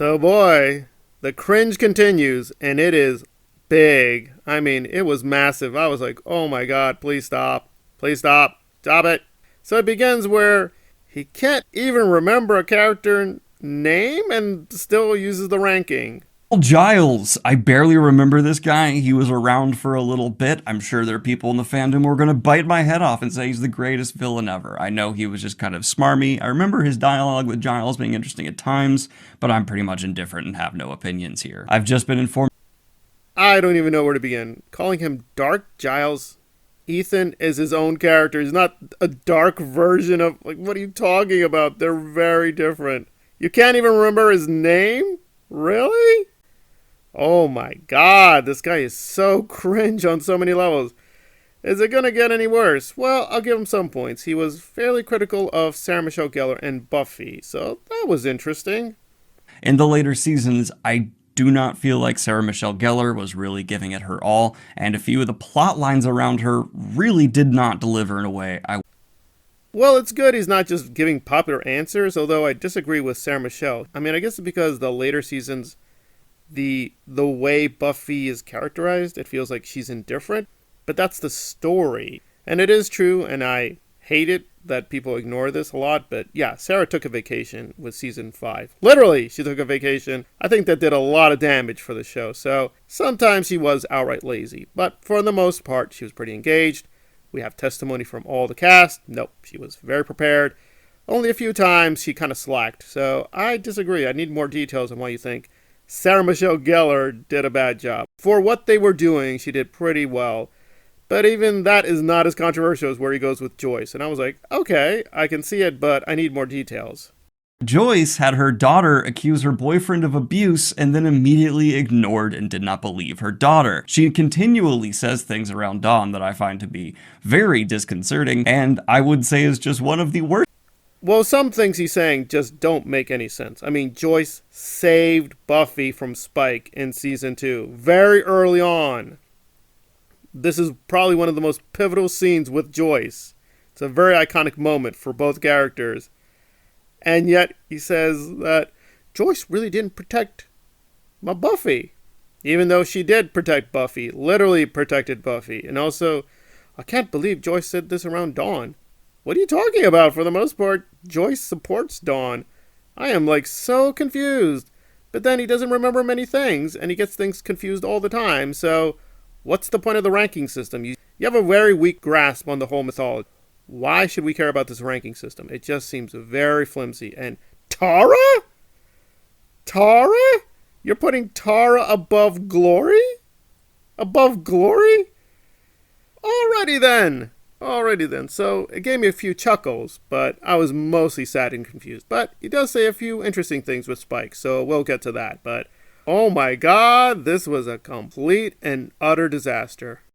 So, boy, the cringe continues, and it is big. I mean, it was massive. I was like, oh my god, please stop. Please stop. Stop it. So it begins where he can't even remember a character name and still uses the ranking. Giles. I barely remember this guy. He was around for a little bit. I'm sure there are people in the fandom who are going to bite my head off and say he's the greatest villain ever. I know he was just kind of smarmy. I remember his dialogue with Giles being interesting at times, but I'm pretty much indifferent and have no opinions here. I've just been informed. I don't even know where to begin. Calling him Dark Giles. Ethan is his own character. He's not a dark version of, like, what are you talking about? They're very different. You can't even remember his name? Really? Oh my god, this guy is so cringe on so many levels. Is it gonna get any worse? Well, I'll give him some points. He was fairly critical of Sarah Michelle Gellar and Buffy, so that was interesting. In the later seasons, I do not feel like Sarah Michelle Gellar was really giving it her all, and a few of the plot lines around her really did not deliver in a way I. Well, it's good he's not just giving popular answers, although I disagree with Sarah Michelle. I mean, I guess it's because the later seasons, the way Buffy is characterized, it feels like she's indifferent, but that's the story. And it is true, and I hate it that people ignore this a lot, but yeah, Sarah took a vacation with season 5. Literally, she took a vacation. I think that did a lot of damage for the show, so sometimes she was outright lazy, but for the most part, she was pretty engaged. We have testimony from all the cast. Nope, she was very prepared. Only a few times she kind of slacked, so I disagree. I need more details on why you think Sarah Michelle Gellar did a bad job. For what they were doing, she did pretty well. But even that is not as controversial as where he goes with Joyce. And I was like, okay, I can see it, but I need more details. Joyce had her daughter accuse her boyfriend of abuse and then immediately ignored and did not believe her daughter. She continually says things around Dawn that I find to be very disconcerting, and I would say is just one of the worst. Well, some things he's saying just don't make any sense. I mean, Joyce saved Buffy from Spike in season 2, very early on. This is probably one of the most pivotal scenes with Joyce. It's a very iconic moment for both characters. And yet he says that Joyce really didn't protect my Buffy. Even though she did protect Buffy, literally protected Buffy. And also, I can't believe Joyce said this around Dawn. What are you talking about? For the most part, Joyce supports Dawn. I am like so confused. But then he doesn't remember many things, and he gets things confused all the time. So what's the point of the ranking system? You have a very weak grasp on the whole mythology. Why should we care about this ranking system? It just seems very flimsy. And Tara? Tara? You're putting Tara above Glory? Above Glory? Alrighty then. Alrighty then. So it gave me a few chuckles, but I was mostly sad and confused. But he does say a few interesting things with Spike, so we'll get to that. But oh my god, this was a complete and utter disaster.